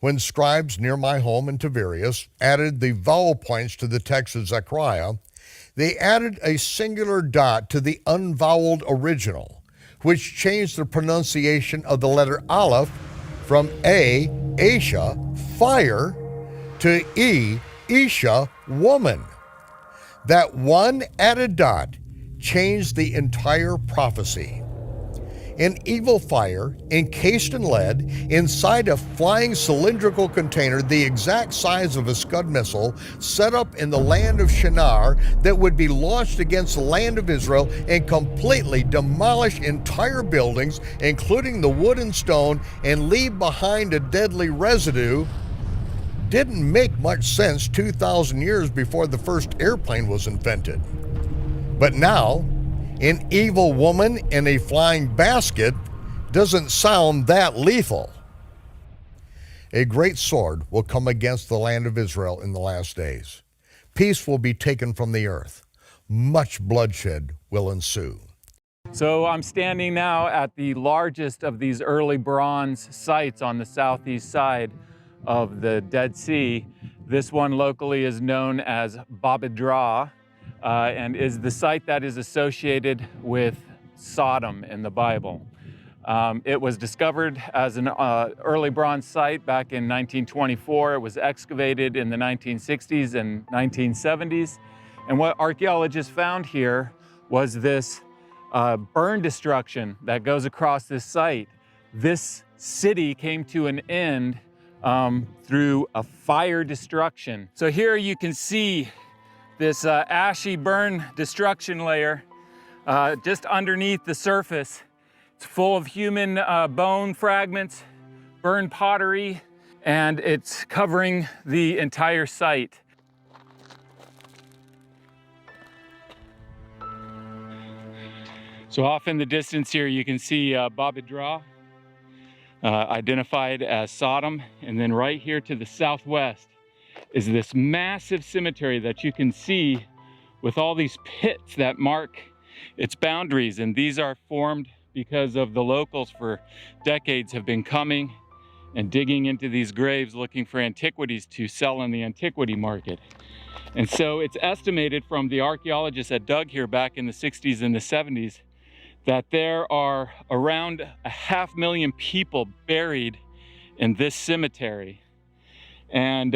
When scribes near my home in Tiberias added the vowel points to the text of Zechariah, they added a singular dot to the unvoweled original, which changed the pronunciation of the letter Aleph from A, Asha, fire, to E, Isha, woman. That one added dot changed the entire prophecy. An evil fire, encased in lead, inside a flying cylindrical container the exact size of a Scud missile, set up in the land of Shinar that would be launched against the land of Israel and completely demolish entire buildings, including the wood and stone, and leave behind a deadly residue, didn't make much sense 2,000 years before the first airplane was invented. But now, an evil woman in a flying basket doesn't sound that lethal. A great sword will come against the land of Israel in the last days. Peace will be taken from the earth. Much bloodshed will ensue. So I'm standing now at the largest of these early bronze sites on the southeast side of the Dead Sea. This one locally is known as Babedra, and is the site that is associated with Sodom in the Bible. It was discovered as an early bronze site back in 1924. It was excavated in the 1960s and 1970s. And what archaeologists found here was this burn destruction that goes across this site. This city came to an end through a fire destruction. So here you can see this ashy burn destruction layer just underneath the surface. It's full of human bone fragments, burned pottery, and it's covering the entire site. So off in the distance here, you can see Babedra, identified as Sodom, and then right here to the southwest is this massive cemetery that you can see with all these pits that mark its boundaries. And these are formed because of the locals for decades have been coming and digging into these graves looking for antiquities to sell in the antiquity market. And so it's estimated from the archaeologists that dug here back in the 60s and the 70s that there are around 500,000 people buried in this cemetery. And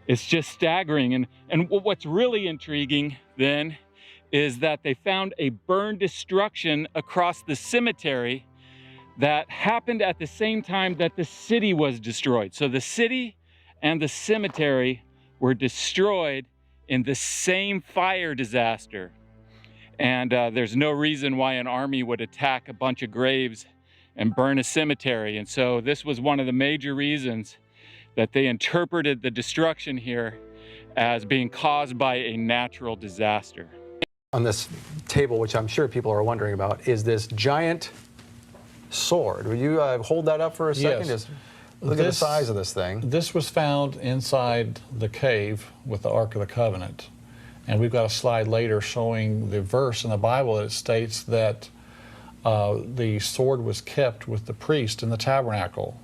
it's just staggering. And what's really intriguing then is that they found a burn destruction across the cemetery that happened at the same time that the city was destroyed. So the city and the cemetery were destroyed in the same fire disaster. And there's no reason why an army would attack a bunch of graves and burn a cemetery. And so this was one of the major reasons that they interpreted the destruction here as being caused by a natural disaster. On this table, which I'm sure people are wondering about, is this giant sword. Will you hold that up for a second? Yes. Just look at the size of this thing. This was found inside the cave with the Ark of the Covenant. And we've got a slide later showing the verse in the Bible that states that the sword was kept with the priest in the tabernacle,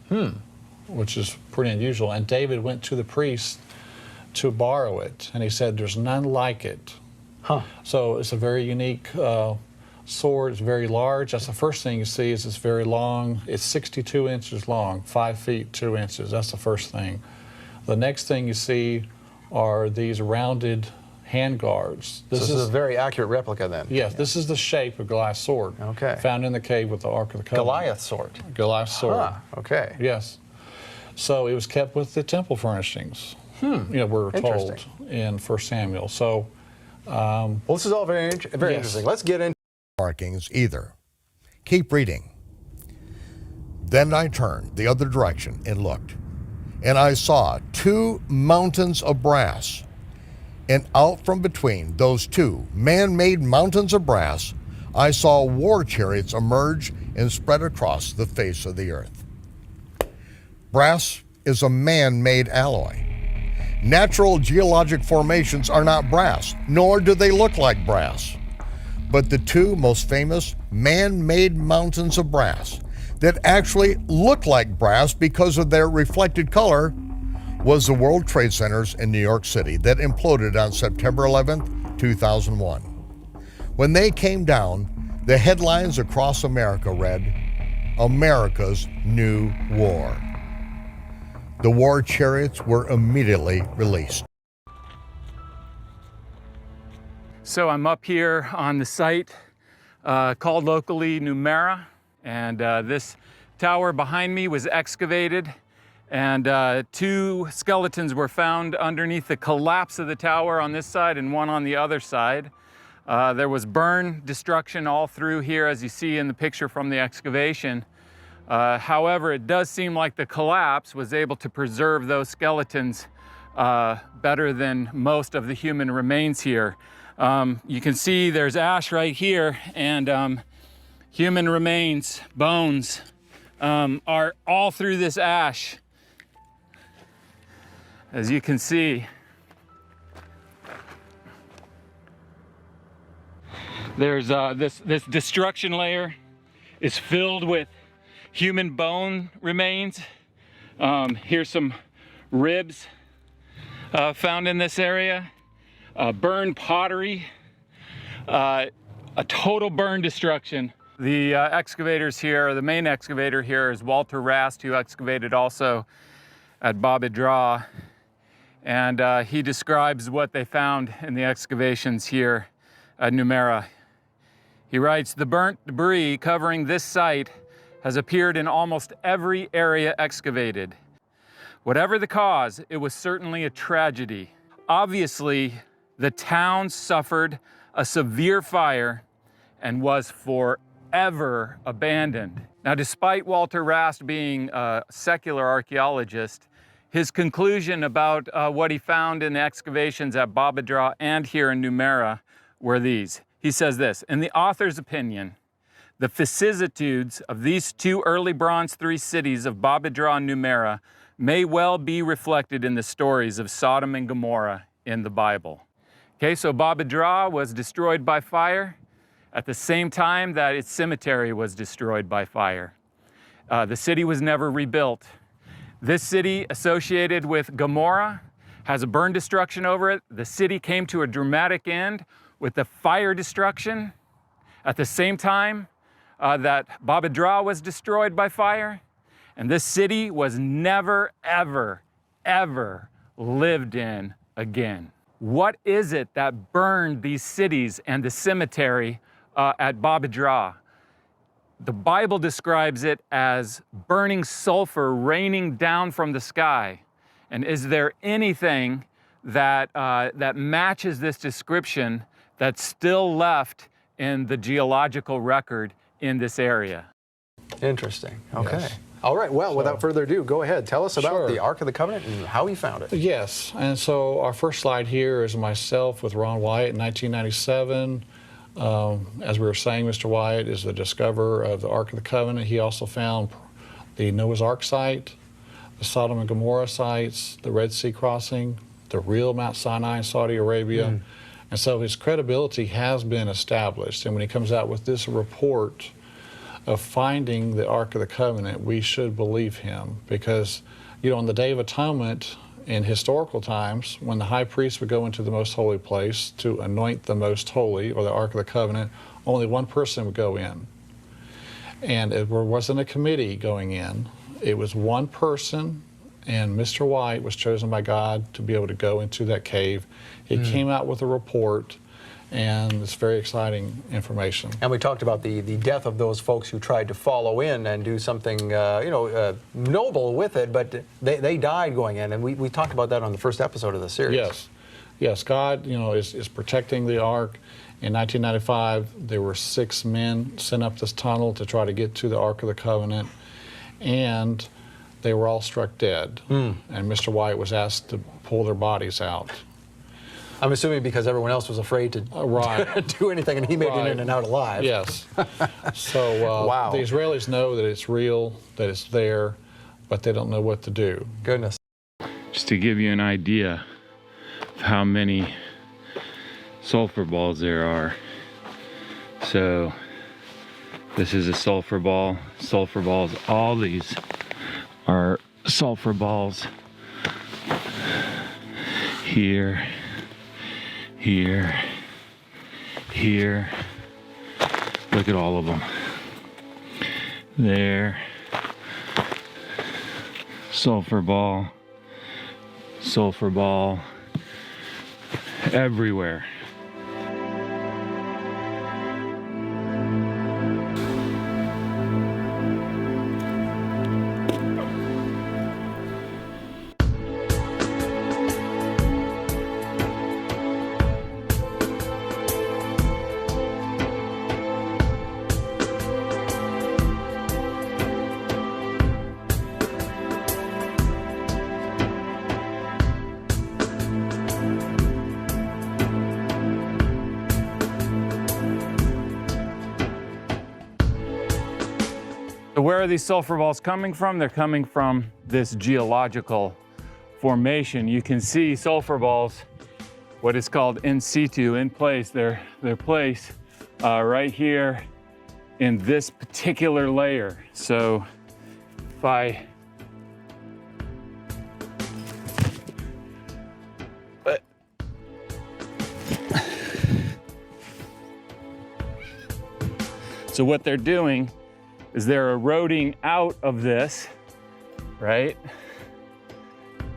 which is pretty unusual. And David went to the priest to borrow it, and he said, "There's none like it." So it's a very unique sword. It's very large. That's the first thing you see. Is it's very long. It's 62 inches long, 5 feet 2 inches. That's the first thing. The next thing you see are these rounded hand guards. This is a very accurate replica then. Yes, this is the shape of Goliath's sword. Okay. Found in the cave with the Ark of the Covenant. Goliath's sword. Goliath's sword. Okay. Yes. So it was kept with the temple furnishings. You know, we're told in 1 Samuel. So, well, this is all very interesting. Let's get into markings either. Keep reading. Then I turned the other direction and looked, and I saw 2 mountains of brass. And out from between those 2 man-made mountains of brass, I saw war chariots emerge and spread across the face of the earth. Brass is a man-made alloy. Natural geologic formations are not brass, nor do they look like brass. But the 2 most famous man-made mountains of brass that actually looked like brass because of their reflected color was the World Trade Centers in New York City that imploded on September 11th, 2001. When they came down, the headlines across America read, "America's New War." The war chariots were immediately released. So I'm up here on the site called locally Numera, and this tower behind me was excavated, and 2 skeletons were found underneath the collapse of the tower on this side and one on the other side. There was burn destruction all through here, as you see in the picture from the excavation. However, it does seem like the collapse was able to preserve those skeletons better than most of the human remains here. You can see there's ash right here, and human remains, bones, are all through this ash, as you can see. There's this destruction layer is filled with human bone remains. Here's some ribs found in this area. Burned pottery, a total burn destruction. The excavators here, the main excavator here is Walter Rast, who excavated also at Babadra. And he describes what they found in the excavations here at Numera. He writes, "The burnt debris covering this site has appeared in almost every area excavated. Whatever the cause, it was certainly a tragedy. Obviously, the town suffered a severe fire and was forever abandoned." Now, despite Walter Rast being a secular archaeologist, his conclusion about what he found in the excavations at Babadra and here in Numera were these. He says this, "In the author's opinion, the vicissitudes of these 2 early Bronze III cities of Babadra and Numera may well be reflected in the stories of Sodom and Gomorrah in the Bible." Okay, so Babadra was destroyed by fire at the same time that its cemetery was destroyed by fire. The city was never rebuilt. This city, associated with Gomorrah, has a burn destruction over it. The city came to a dramatic end with the fire destruction at the same time that Babadra was destroyed by fire. And this city was never, ever, ever lived in again. What is it that burned these cities and the cemetery at Babadra? The Bible describes it as burning sulfur raining down from the sky. And is there anything that matches this description that's still left in the geological record in this area? Interesting. Okay. Yes. All right. Well, without further ado, go ahead. Tell us about Sure. the Ark of the Covenant and how he found it. Yes, and so our first slide here is myself with Ron Wyatt in 1997. As we were saying, Mr. Wyatt is the discoverer of the Ark of the Covenant. He also found the Noah's Ark site, the Sodom and Gomorrah sites, the Red Sea crossing, the real Mount Sinai in Saudi Arabia. And so his credibility has been established. And when he comes out with this report of finding the Ark of the Covenant, we should believe him, because, you know, on the Day of Atonement in historical times, when the high priest would go into the most holy place to anoint the most holy, or the Ark of the Covenant, only one person would go in. And it wasn't a committee going in. It was one person, and Mr. White was chosen by God to be able to go into that cave. He came out with a report, and it's very exciting information. And we talked about the death of those folks who tried to follow in and do something noble with it, but they died going in, and we talked about that on the first episode of the series. Yes, yes. God, you know, is protecting the ark. In 1995, there were 6 men sent up this tunnel to try to get to the Ark of the Covenant, and they were all struck dead. And Mr. White was asked to pull their bodies out. I'm assuming because everyone else was afraid to do anything, and he made it in and out alive. Yes. So Wow. the Israelis know that it's real, that it's there, but they don't know what to do. Goodness. Just to give you an idea of how many sulfur balls there are. So This is a sulfur ball. Sulfur balls, all these are sulfur balls. Here, here, here. Look at all of them. There. Sulfur ball, everywhere. So where are these sulfur balls coming from? They're coming from this geological formation. You can see sulfur balls, what is called in situ, in place. They're placed right here in this particular layer. So if I so what they're doing is they're eroding out of this, right?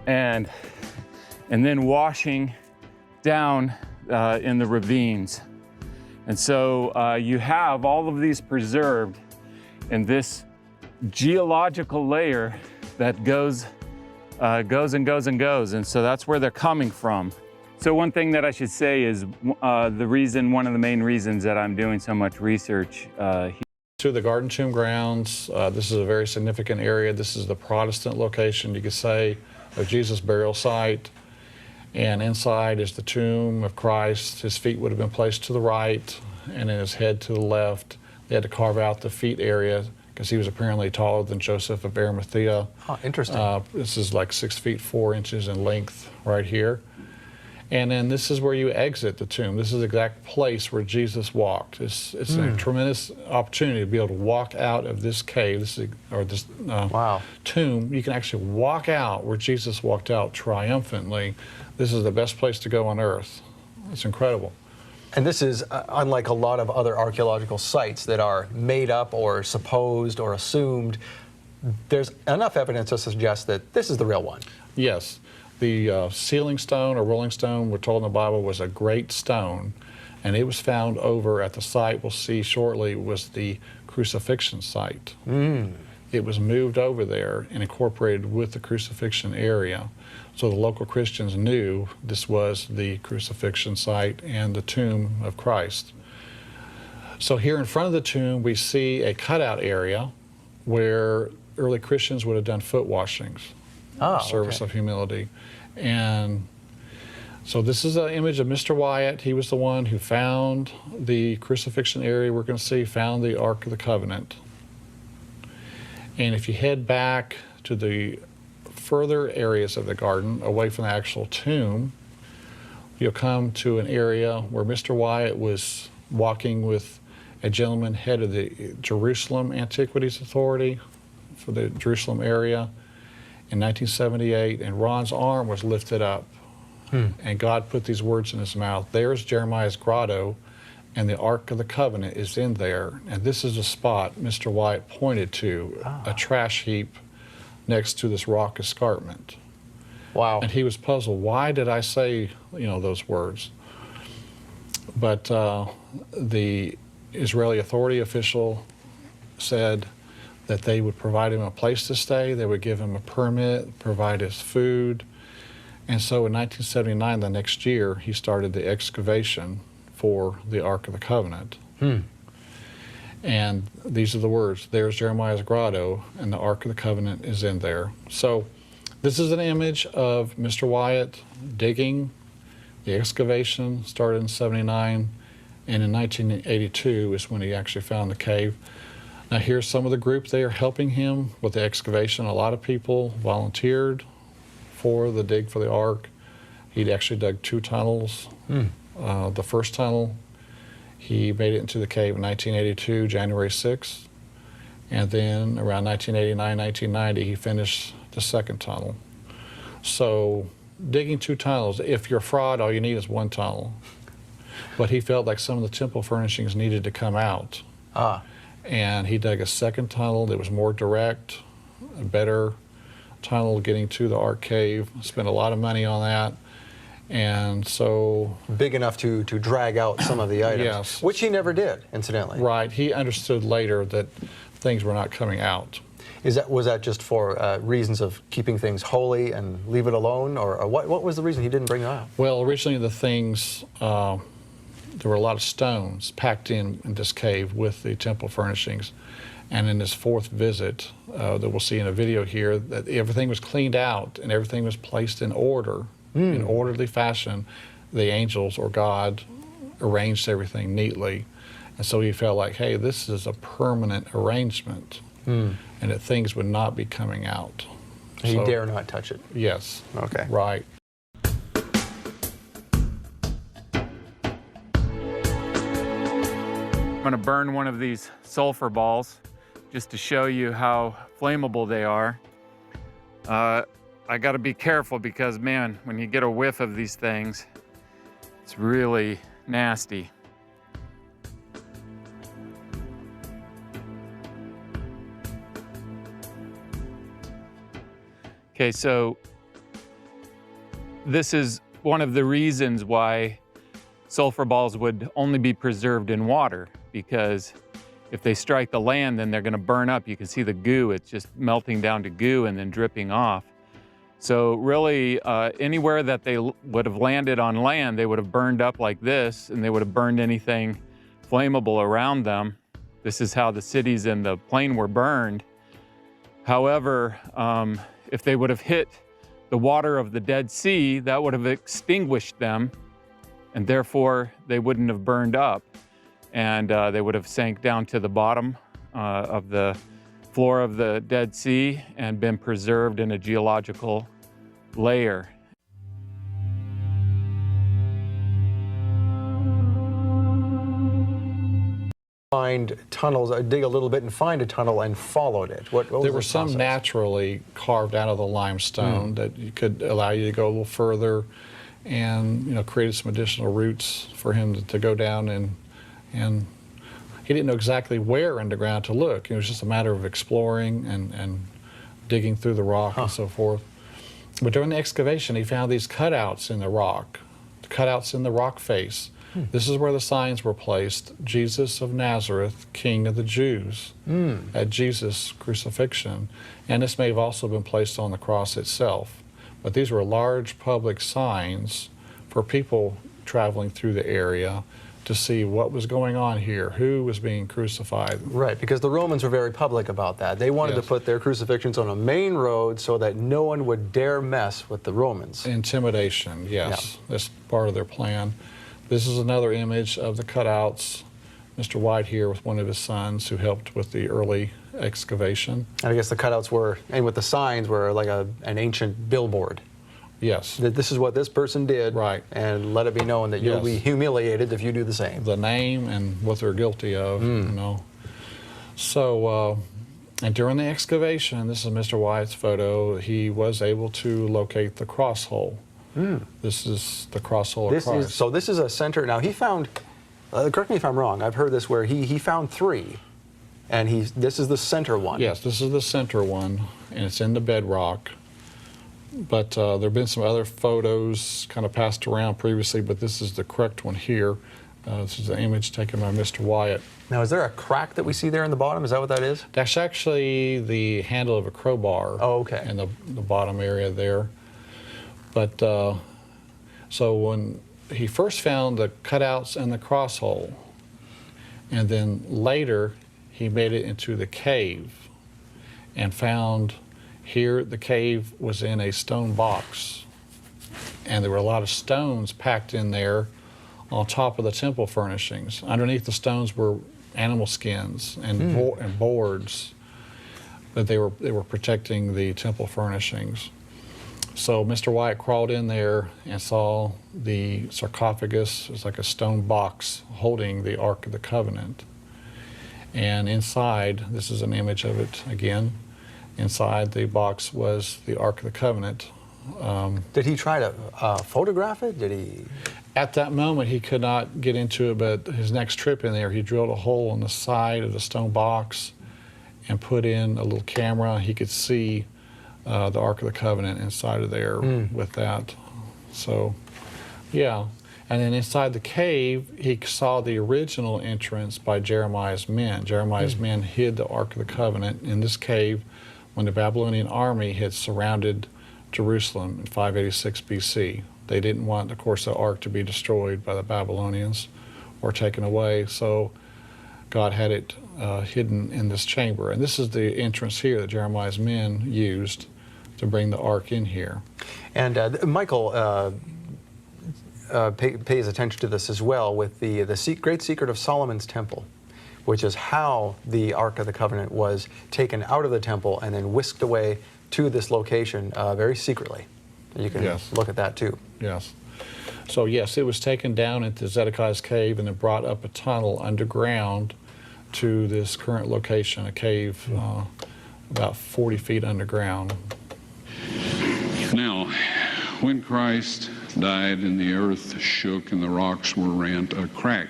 And then washing down in the ravines. And so you have all of these preserved in this geological layer that goes and goes and goes. And so that's where they're coming from. So one thing that I should say is one of the main reasons that I'm doing so much research To the Garden Tomb grounds, this is a very significant area. This is the Protestant location, you could say, of Jesus' burial site. And inside is the tomb of Christ. His feet would have been placed to the right and then his head to the left. They had to carve out the feet area because he was apparently taller than Joseph of Arimathea. Oh, interesting. This is like 6 feet 4 inches in length right here. And then this is where you exit the tomb. This is the exact place where Jesus walked. It's a tremendous opportunity to be able to walk out of this cave, Wow. tomb. You can actually walk out where Jesus walked out triumphantly. This is the best place to go on earth. It's incredible. And this is unlike a lot of other archaeological sites that are made up or supposed or assumed. There's enough evidence to suggest that this is the real one. Yes. The sealing stone or rolling stone, we're told in the Bible, was a great stone, and it was found over at the site we'll see shortly was the crucifixion site. It was moved over there and incorporated with the crucifixion area. So the local Christians knew this was the crucifixion site and the tomb of Christ. So here in front of the tomb, we see a cutout area where early Christians would have done foot washings. Service of humility. And so this is an image of Mr. Wyatt. He was the one who found the crucifixion area we're going to see, found the Ark of the Covenant. And if you head back to the further areas of the garden, away from the actual tomb, you'll come to an area where Mr. Wyatt was walking with a gentleman, head of the Jerusalem Antiquities Authority for the Jerusalem area, in 1978, and Ron's arm was lifted up, and God put these words in his mouth. There's Jeremiah's grotto, and the Ark of the Covenant is in there. And this is a spot Mr. Wyatt pointed to, a trash heap next to this rock escarpment. Wow. And he was puzzled. Why did I say, those words? But the Israeli authority official said that they would provide him a place to stay, they would give him a permit, provide his food. And so in 1979, the next year, he started the excavation for the Ark of the Covenant. And these are the words, there's Jeremiah's grotto, and the Ark of the Covenant is in there. So this is an image of Mr. Wyatt digging. The excavation started in 79, and in 1982 is when he actually found the cave. Now here's some of the group there helping him with the excavation. A lot of people volunteered for the dig for the Ark. He'd actually dug 2 tunnels. The first tunnel He made it into the cave in 1982, January 6th. And then around 1989, 1990, he finished the second tunnel. So digging 2 tunnels, if you're a fraud, all you need is 1 tunnel. But he felt like some of the temple furnishings needed to come out. And he dug a second tunnel that was more direct, a better tunnel getting to the Ark Cave. Spent a lot of money on that. And so... Big enough to drag out some of the items. Yes. Which he never did, incidentally. Right. He understood later that things were not coming out. Was that just for reasons of keeping things holy and leave it alone? Or what was the reason he didn't bring them out? Well, originally the things, there were a lot of stones packed in this cave with the temple furnishings. And in this 4th visit that we'll see in a video here, that everything was cleaned out and everything was placed in order, in orderly fashion. The angels or God arranged everything neatly. And so he felt like, hey, this is a permanent arrangement, and that things would not be coming out. He dare not touch it. Yes. Okay. Right. I'm going to burn one of these sulfur balls just to show you how flammable they are. I got to be careful because, man, when you get a whiff of these things, it's really nasty. Okay, so this is one of the reasons why sulfur balls would only be preserved in water, because if they strike the land, then they're going to burn up. You can see the goo, it's just melting down to goo and then dripping off. So really, anywhere that they would have landed on land, they would have burned up like this, and they would have burned anything flammable around them. This is how the cities in the plain were burned. However, if they would have hit the water of the Dead Sea, that would have extinguished them, and therefore they wouldn't have burned up. And they would have sank down to the bottom of the floor of the Dead Sea and been preserved in a geological layer. Find tunnels, dig a little bit and find a tunnel and followed it. What was There were the some process? naturally carved out of the limestone that could allow you to go a little further, and created some additional routes for him to go down, and he didn't know exactly where underground to look. It was just a matter of exploring and digging through the rock and so forth. But during the excavation, he found these cutouts in the rock, cutouts in the rock face. This is where the signs were placed: Jesus of Nazareth, King of the Jews, at Jesus' crucifixion. And this may have also been placed on the cross itself. But these were large public signs for people traveling through the area to see what was going on here, who was being crucified. Right, because the Romans were very public about that. They wanted to put their crucifixions on a main road so that no one would dare mess with the Romans. Intimidation, yes. That's part of their plan. This is another image of the cutouts. Mr. White here with one of his sons who helped with the early excavation. And I guess the cutouts were, and with the signs, were like an ancient billboard. Yes. That this is what this person did, Right. And let it be known that you'll be humiliated if you do the same. The name and what they're guilty of, So, and during the excavation, this is Mr. Wyatt's photo, he was able to locate the cross hole. This is the cross hole of Christ. So this is a center. Now he found, correct me if I'm wrong, I've heard this where he found 3, and this is the center one. Yes, this is the center one, and it's in the bedrock. But there have been some other photos kind of passed around previously, but this is the correct one here. This is an image taken by Mr. Wyatt. Now, is there a crack that we see there in the bottom? Is that what that is? That's actually the handle of a crowbar. Oh, okay. In the bottom area there. But so when he first found the cutouts and the cross hole, and then later he made it into the cave and found here the cave was in a stone box, and there were a lot of stones packed in there on top of the temple furnishings. Underneath the stones were animal skins and, and boards, but they were protecting the temple furnishings. So Mr. Wyatt crawled in there and saw the sarcophagus. It was like a stone box holding the Ark of the Covenant. And inside, this is an image of it again, inside the box was the Ark of the Covenant. Did he try to photograph it? Did he? At that moment, he could not get into it, but his next trip in there, he drilled a hole in the side of the stone box and put in a little camera. He could see the Ark of the Covenant inside of there with that. So, yeah. And then inside the cave, he saw the original entrance by Jeremiah's men. Jeremiah's men hid the Ark of the Covenant in this cave when the Babylonian army had surrounded Jerusalem in 586 BC. They didn't want, of course, the Ark to be destroyed by the Babylonians or taken away, so God had it hidden in this chamber. And this is the entrance here that Jeremiah's men used to bring the Ark in here. And Michael pays attention to this as well with the great secret of Solomon's temple, which is how the Ark of the Covenant was taken out of the temple and then whisked away to this location very secretly. You can look at that too. Yes. So yes, it was taken down into Zedekiah's cave and then brought up a tunnel underground to this current location, a cave about 40 feet underground. Now, when Christ died and the earth shook and the rocks were rent, a crack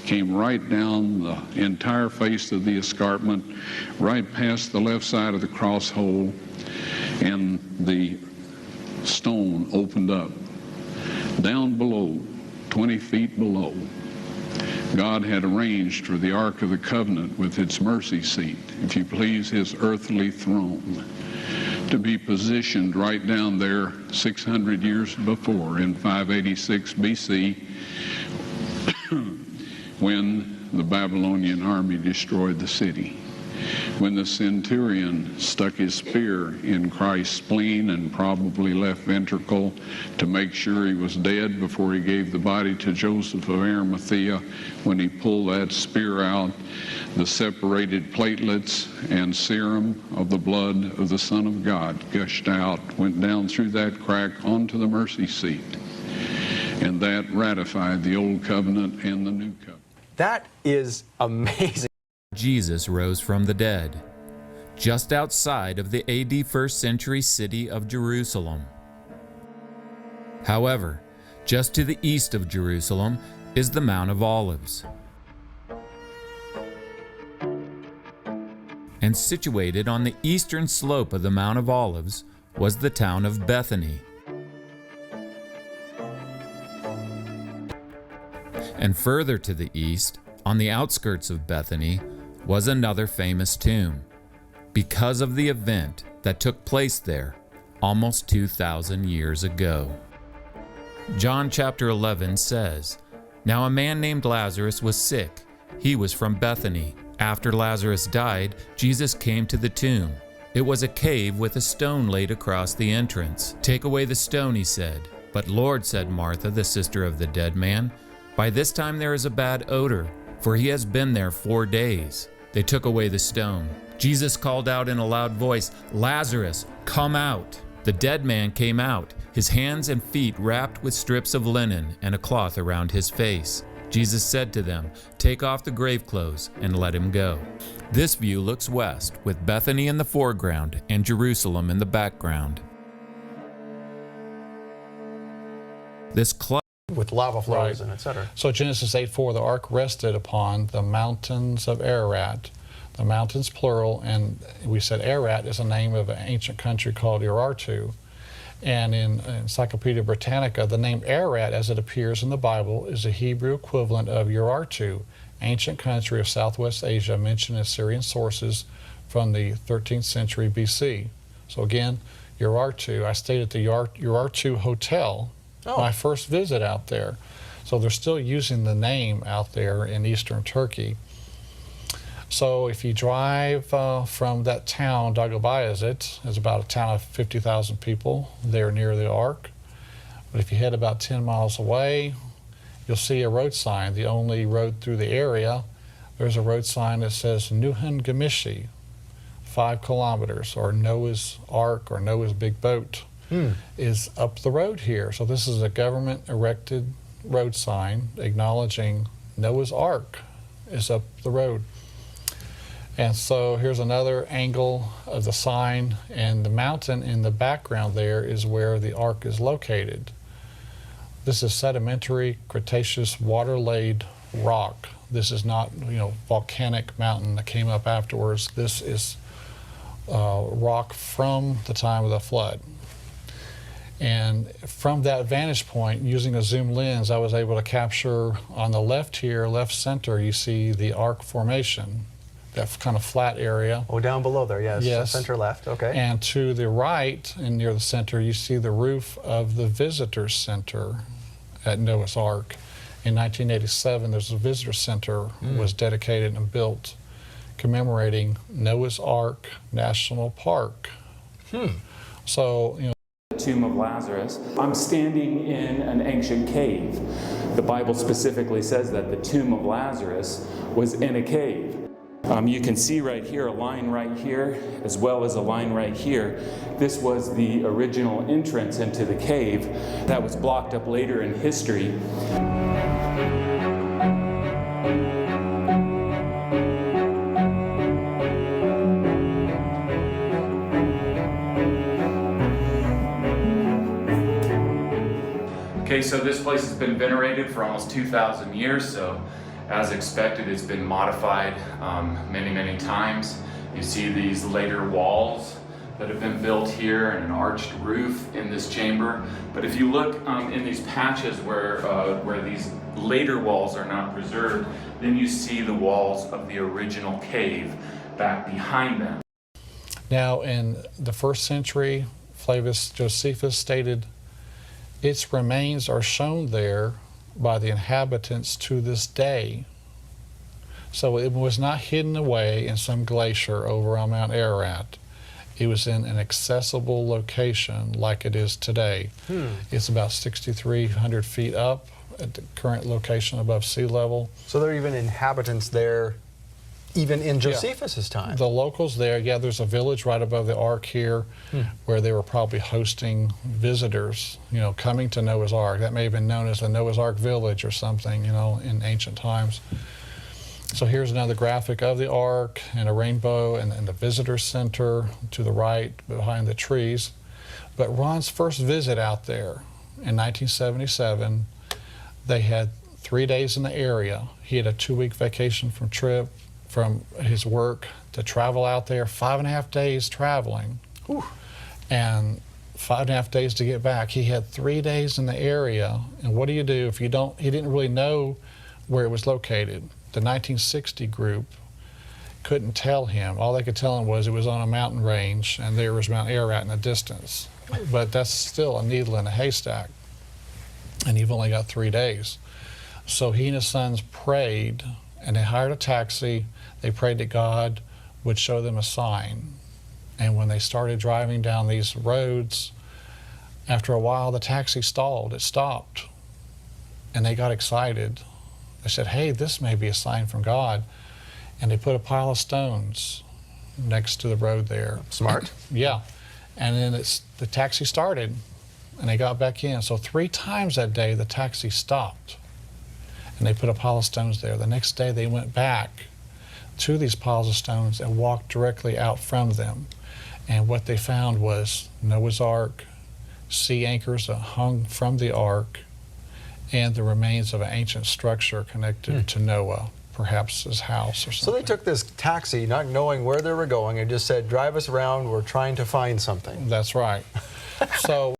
came right down the entire face of the escarpment, right past the left side of the cross hole, and the stone opened up. Down below, 20 feet below, God had arranged for the Ark of the Covenant with its mercy seat, if you please, his earthly throne, to be positioned right down there 600 years before in 586 BC when the Babylonian army destroyed the city. When the centurion stuck his spear in Christ's spleen and probably left ventricle to make sure he was dead before he gave the body to Joseph of Arimathea, when he pulled that spear out, the separated platelets and serum of the blood of the Son of God gushed out, went down through that crack onto the mercy seat. And that ratified the Old Covenant and the New Covenant. That is amazing. Jesus rose from the dead, just outside of the AD 1st century city of Jerusalem. However, just to the east of Jerusalem is the Mount of Olives. And situated on the eastern slope of the Mount of Olives was the town of Bethany. And further to the east, on the outskirts of Bethany, was another famous tomb, because of the event that took place there almost 2,000 years ago. John chapter 11 says, "Now a man named Lazarus was sick. He was from Bethany. After Lazarus died, Jesus came to the tomb. It was a cave with a stone laid across the entrance. 'Take away the stone,' he said. 'But Lord,' said Martha, the sister of the dead man, 'by this time there is a bad odor, for he has been there 4 days.' They took away the stone. Jesus called out in a loud voice, 'Lazarus, come out!' The dead man came out, his hands and feet wrapped with strips of linen and a cloth around his face. Jesus said to them, 'Take off the grave clothes and let him go.'" This view looks west, with Bethany in the foreground and Jerusalem in the background. This With lava flows Right. and etc. So Genesis 8:4, the ark rested upon the mountains of Ararat, the mountains plural, and we said Ararat is a name of an ancient country called Urartu. And in Encyclopedia Britannica, the name Ararat, as it appears in the Bible, is a Hebrew equivalent of Urartu, ancient country of Southwest Asia mentioned in Syrian sources from the 13th century BC. So again, Urartu, I stayed at the Urartu Hotel my first visit out there. So they're still using the name out there in eastern Turkey. So if you drive from that town, Dagobazit, is about a town of 50,000 people there near the Ark. But if you head about 10 miles away, you'll see a road sign, the only road through the area. There's a road sign that says Nuhan Gamishi, 5 kilometers, or Noah's Ark, or Noah's Big Boat. is up the road here. So this is a government erected road sign acknowledging Noah's Ark is up the road. And so here's another angle of the sign, and the mountain in the background there is where the ark is located. This is sedimentary Cretaceous water-laid rock. This is not, volcanic mountain that came up afterwards. This is rock from the time of the flood. And from that vantage point, using a zoom lens, I was able to capture on the left here, left center, you see the ark formation, that kind of flat area. Oh, down below there, yes. Yes. Center left, okay. And to the right and near the center, you see the roof of the visitor center at Noah's Ark. In 1987, there's a visitor center was dedicated and built commemorating Noah's Ark National Park. So, The tomb of Lazarus. I'm standing in an ancient cave. The Bible specifically says that the tomb of Lazarus was in a cave. You can see right here, a line right here, as well as a line right here. This was the original entrance into the cave that was blocked up later in history. Okay, so this place has been venerated for almost 2,000 years, so as expected, it's been modified many, many times. You see these later walls that have been built here and an arched roof in this chamber. But if you look in these patches where these later walls are not preserved, then you see the walls of the original cave back behind them. now in the 1st century, Flavius Josephus stated, its remains are shown there by the inhabitants to this day. So it was not hidden away in some glacier over on Mount Ararat. It was in an accessible location like it is today. It's about 6,300 feet up at the current location above sea level. So there are even inhabitants there, even in Josephus's time. The locals there, there's a village right above the Ark here where they were probably hosting visitors, coming to Noah's Ark. That may have been known as the Noah's Ark Village or something, in ancient times. So here's another graphic of the Ark and a rainbow and the visitor center to the right behind the trees. But Ron's first visit out there in 1977, they had 3 days in the area. He had a 2-week vacation from his work to travel out there, 5.5 days traveling. And 5.5 days to get back. He had 3 days in the area, and what do you do if you don't, he didn't really know where it was located. The 1960 group couldn't tell him. All they could tell him was it was on a mountain range and there was Mount Ararat in the distance. But that's still a needle in a haystack, and you've only got 3 days. So he and his sons prayed, and they hired a taxi. They prayed that God would show them a sign. And when they started driving down these roads, after a while the taxi stalled. It stopped. And they got excited. They said, hey, this may be a sign from God. And they put a pile of stones next to the road there. Smart. Yeah. And then the taxi started, and they got back in. So 3 times that day the taxi stopped. And they put a pile of stones there. The next day they went back to these piles of stones and walked directly out from them. And what they found was Noah's Ark, sea anchors that hung from the Ark, and the remains of an ancient structure connected to Noah, perhaps his house or something. So they took this taxi, not knowing where they were going, and just said, drive us around, we're trying to find something. That's right. So